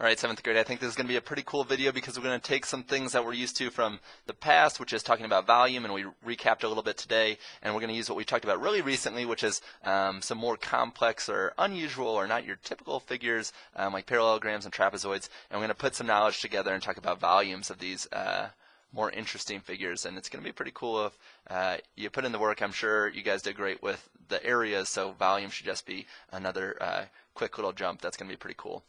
All right, 7th grade, I think this is going to be a pretty cool video because we're going to take some things that we're used to from the past, which is talking about volume, and we recapped a little bit today, and we're going to use what we talked about really recently, which is some more complex or unusual or not your typical figures like parallelograms and trapezoids, and we're going to put some knowledge together and talk about volumes of these more interesting figures, and it's going to be pretty cool if you put in the work. I'm sure you guys did great with the areas, so volume should just be another quick little jump. That's going to be pretty cool.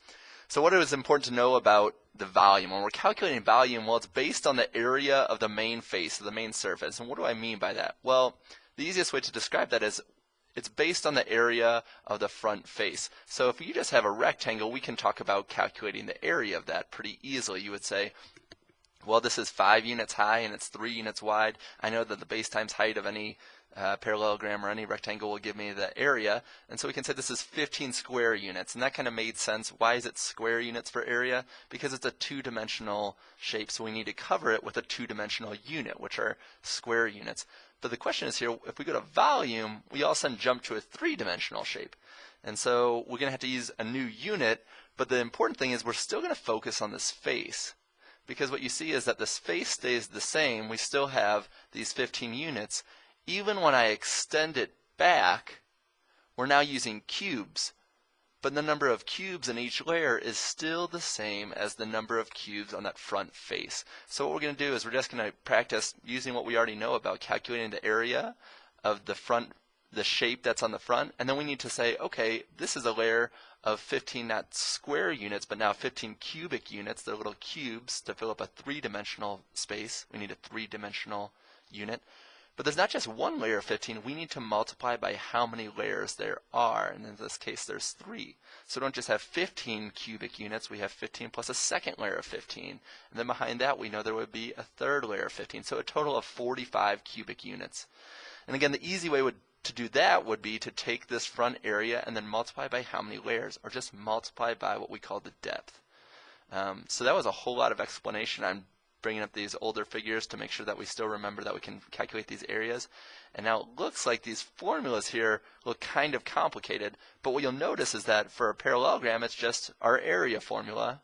So what is important to know about the volume? When we're calculating volume, well, it's based on the area of the main face, of the main surface. And what do I mean by that? Well, the easiest way to describe that is it's based on the area of the front face. So if you just have a rectangle, we can talk about calculating the area of that pretty easily. You would say, well, this is 5 units high and it's 3 units wide. I know that the base times height of any parallelogram or any rectangle will give me the area, and so we can say this is 15 square units, and that kind of made sense. Why is it square units for area? Because it's a two-dimensional shape, so we need to cover it with a two-dimensional unit, which are square units. But the question is here, if we go to volume, we all of a sudden jump to a three-dimensional shape, and so we're going to have to use a new unit, but the important thing is we're still going to focus on this face, because what you see is that this face stays the same. We still have these 15 units. Even when I extend it back, we're now using cubes, but the number of cubes in each layer is still the same as the number of cubes on that front face. So what we're going to do is we're just going to practice using what we already know about calculating the area of the front, the shape that's on the front, and then we need to say, okay, this is a layer of 15 not square units, but now 15 cubic units. They're little cubes to fill up a three-dimensional space. We need a three-dimensional unit. But there's not just one layer of 15. We need to multiply by how many layers there are. And in this case, there's 3. So we don't just have 15 cubic units. We have 15 plus a second layer of 15. And then behind that, we know there would be a third layer of 15. So a total of 45 cubic units. And again, the easy way to do that would be to take this front area and then multiply by how many layers, or just multiply by what we call the depth. So that was a whole lot of explanation. I'm bringing up these older figures to make sure that we still remember that we can calculate these areas. And now it looks like these formulas here look kind of complicated, but what you'll notice is that for a parallelogram, it's just our area formula,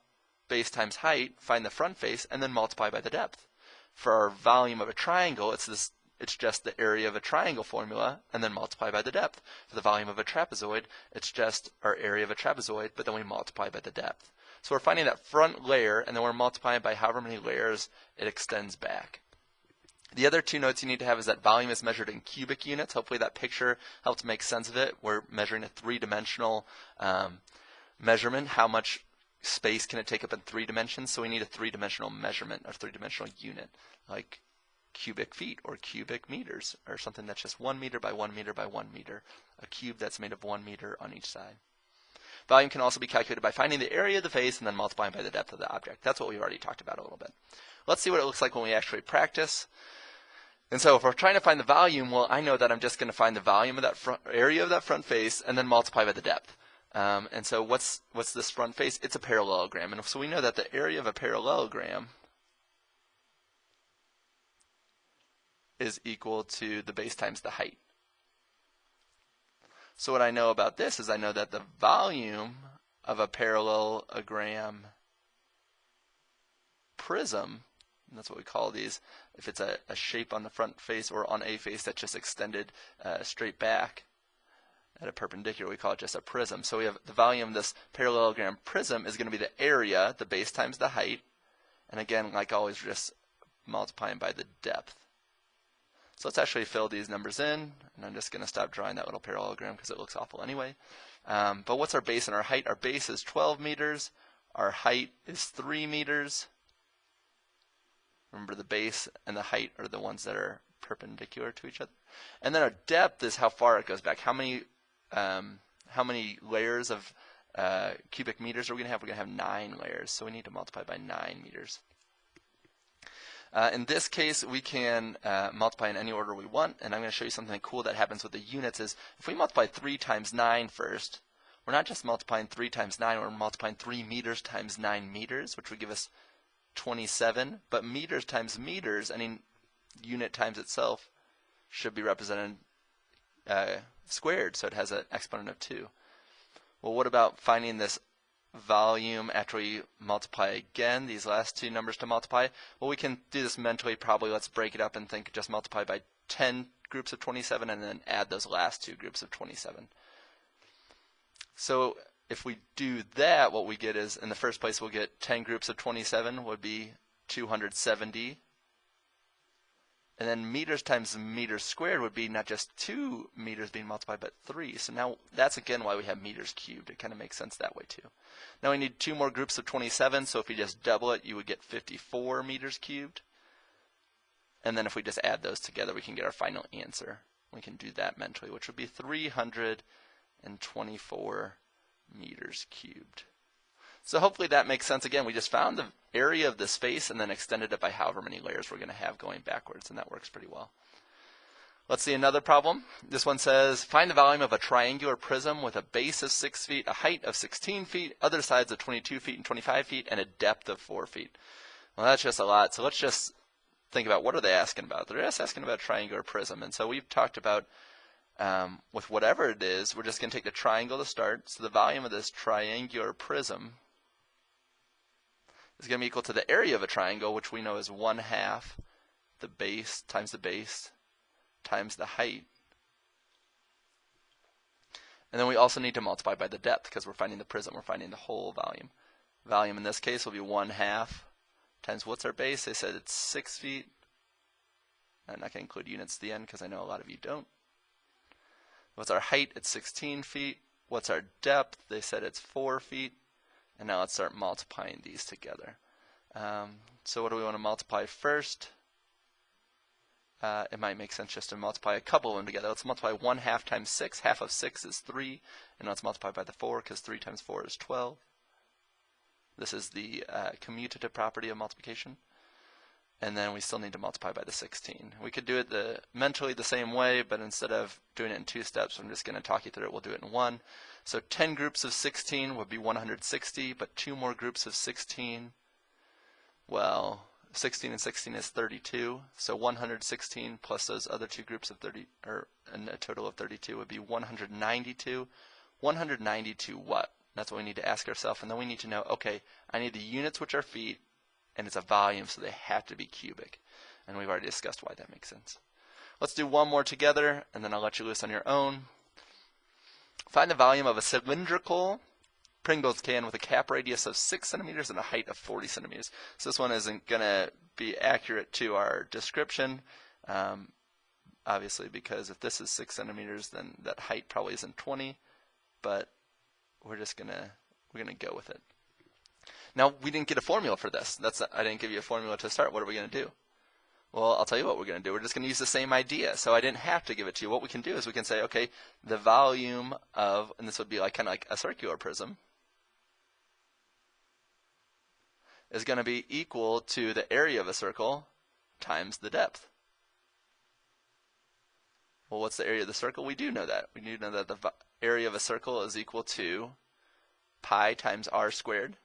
base times height, find the front face, and then multiply by the depth. For our volume of a triangle, it's just the area of a triangle formula, and then multiply by the depth. For the volume of a trapezoid, it's just our area of a trapezoid, but then we multiply by the depth. So we're finding that front layer, and then we're multiplying by however many layers it extends back. The other two notes you need to have is that volume is measured in cubic units. Hopefully that picture helps make sense of it. We're measuring a three-dimensional measurement. How much space can it take up in 3 dimensions? So we need a three-dimensional measurement, or three-dimensional unit, like cubic feet or cubic meters, or something that's just 1 meter by 1 meter by 1 meter, a cube that's made of 1 meter on each side. Volume can also be calculated by finding the area of the face and then multiplying by the depth of the object. That's what we already talked about a little bit. Let's see what it looks like when we actually practice. And so if we're trying to find the volume, well, I know that I'm just going to find the volume of that front area of that front face and then multiply by the depth. And so what's this front face? It's a parallelogram. And so we know that the area of a parallelogram is equal to the base times the height. So what I know about this is I know that the volume of a parallelogram prism, and that's what we call these, if it's a shape on the front face or on a face that's just extended straight back at a perpendicular, we call it just a prism. So we have the volume of this parallelogram prism is going to be the area, the base times the height, and again, like always, we're just multiplying by the depth. So let's actually fill these numbers in, and I'm just going to stop drawing that little parallelogram because it looks awful anyway. But what's our base and our height? Our base is 12 meters. Our height is 3 meters. Remember, the base and the height are the ones that are perpendicular to each other. And then our depth is how far it goes back. How many layers of cubic meters are we going to have? We're going to have 9 layers, so we need to multiply by 9 meters. In this case, we can multiply in any order we want, and I'm going to show you something cool that happens with the units is if we multiply 3 times 9 first, we're not just multiplying 3 times 9, we're multiplying 3 meters times 9 meters, which would give us 27, but meters times meters, any unit times itself, should be represented squared, so it has an exponent of 2. Well, what about finding this volume after we multiply again, these last two numbers to multiply? Well, we can do this mentally probably. Let's break it up and think just multiply by 10 groups of 27 and then add those last two groups of 27. So if we do that, what we get is, in the first place, we'll get 10 groups of 27 would be 270. And then meters times meters squared would be not just 2 meters being multiplied, but 3. So now that's again why we have meters cubed. It kind of makes sense that way too. Now we need 2 more groups of 27, so if you just double it, you would get 54 meters cubed. And then if we just add those together, we can get our final answer. We can do that mentally, which would be 324 meters cubed. So hopefully that makes sense. Again, we just found the area of the space and then extended it by however many layers we're going to have going backwards, and that works pretty well. Let's see another problem. This one says, find the volume of a triangular prism with a base of 6 feet, a height of 16 feet, other sides of 22 feet and 25 feet, and a depth of 4 feet. Well, that's just a lot. So let's just think about what are they asking about. They're just asking about a triangular prism. And so we've talked about with whatever it is, we're just going to take the triangle to start. So the volume of this triangular prism is going to be equal to the area of a triangle, which we know is 1/2 the base times the height. And then we also need to multiply by the depth because we're finding the prism. We're finding the whole volume. Volume in this case will be 1/2 times what's our base? They said it's 6 feet. I'm not going to include units at the end because I know a lot of you don't. What's our height? It's 16 feet. What's our depth? They said it's 4 feet. And now let's start multiplying these together. So what do we want to multiply first? It might make sense just to multiply a couple of them together. Let's multiply 1/2 times 6. Half of 6 is 3. And let's multiply by the 4 because 3 times 4 is 12. This is the commutative property of multiplication. And then we still need to multiply by the 16. We could do it mentally the same way, but instead of doing it in 2 steps, I'm just going to talk you through it. We'll do it in 1. So 10 groups of 16 would be 160, but 2 more groups of 16, well, 16 and 16 is 32. So 116 plus those other 2 groups of 30, or a total of 32 would be 192. 192 what? That's what we need to ask ourselves. And then we need to know, okay, I need the units, which are feet, and it's a volume, so they have to be cubic. And we've already discussed why that makes sense. Let's do one more together, and then I'll let you loose on your own. Find the volume of a cylindrical Pringles can with a cap radius of 6 centimeters and a height of 40 centimeters. So this one isn't going to be accurate to our description, obviously, because if this is 6 centimeters, then that height probably isn't 20, but we're gonna go with it. Now, we didn't get a formula for this. I didn't give you a formula to start. What are we going to do? Well, I'll tell you what we're going to do. We're just going to use the same idea. So I didn't have to give it to you. What we can do is we can say, okay, the volume of, and this would be kind of like a circular prism, is going to be equal to the area of a circle times the depth. Well, what's the area of the circle? We do know that. We do know that the area of a circle is equal to pi times r squared.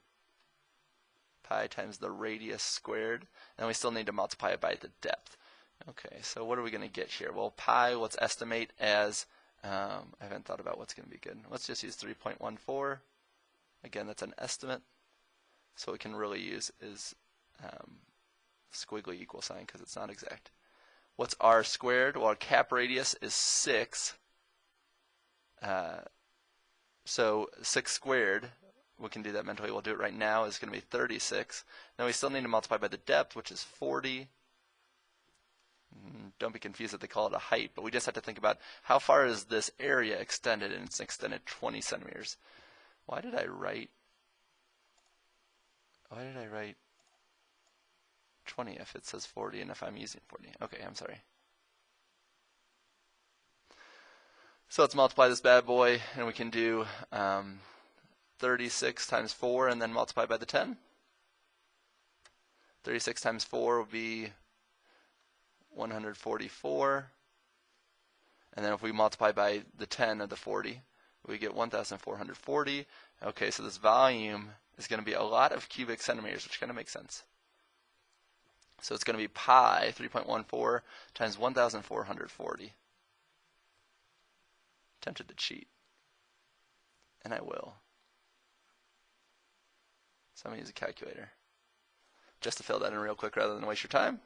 Pi times the radius squared, and we still need to multiply it by the depth. Okay, so what are we going to get here? Well, pi, let's estimate as, I haven't thought about what's going to be good. Let's just use 3.14. Again, that's an estimate. So what we can really use is squiggly equal sign because it's not exact. What's r squared? Well, our cap radius is 6. So 6 squared, we can do that mentally. We'll do it right now. It's going to be 36. Now we still need to multiply by the depth, which is 40. Don't be confused that they call it a height, but we just have to think about how far is this area extended, and it's extended 20 centimeters. Why did I write 20 if it says 40 and if I'm using 40? Okay, I'm sorry. So let's multiply this bad boy, and we can do 36 times 4 and then multiply by the 10. 36 times 4 will be 144. And then if we multiply by the 10 of the 40, we get 1,440. Okay, so this volume is going to be a lot of cubic centimeters, which kind of makes sense. So it's going to be pi 3.14 times 1,440. Tempted to cheat, and I will. So I'm going to use a calculator just to fill that in real quick rather than waste your time.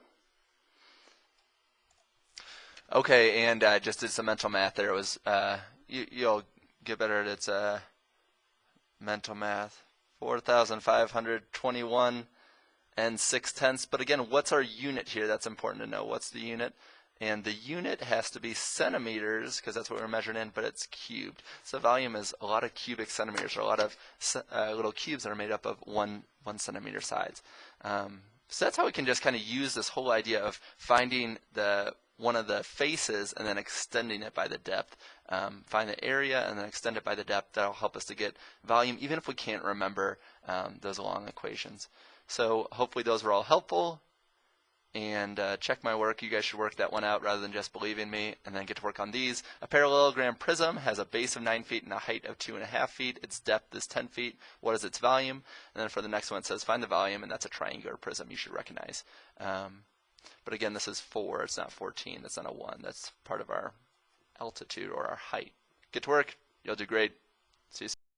Okay, and I just did some mental math there. It was, you'll get better at its mental math. 4,521 and 6/10. But again, what's our unit here? That's important to know. What's the unit? And the unit has to be centimeters, because that's what we're measuring in, but it's cubed. So volume is a lot of cubic centimeters, or a lot of little cubes that are made up of 1 centimeter sides. So that's how we can just kind of use this whole idea of finding one of the faces and then extending it by the depth. Find the area and then extend it by the depth. That'll help us to get volume, even if we can't remember those long equations. So hopefully those were all helpful. And check my work. You guys should work that one out rather than just believing me, and then get to work on these. A parallelogram prism has a base of 9 feet and a height of 2.5 feet. Its depth is 10 feet. What is its volume? And then for the next one, it says find the volume, and that's a triangular prism you should recognize. But again, this is 4. It's not 14. That's not a 1. That's part of our altitude or our height. Get to work. You'll do great. See you soon.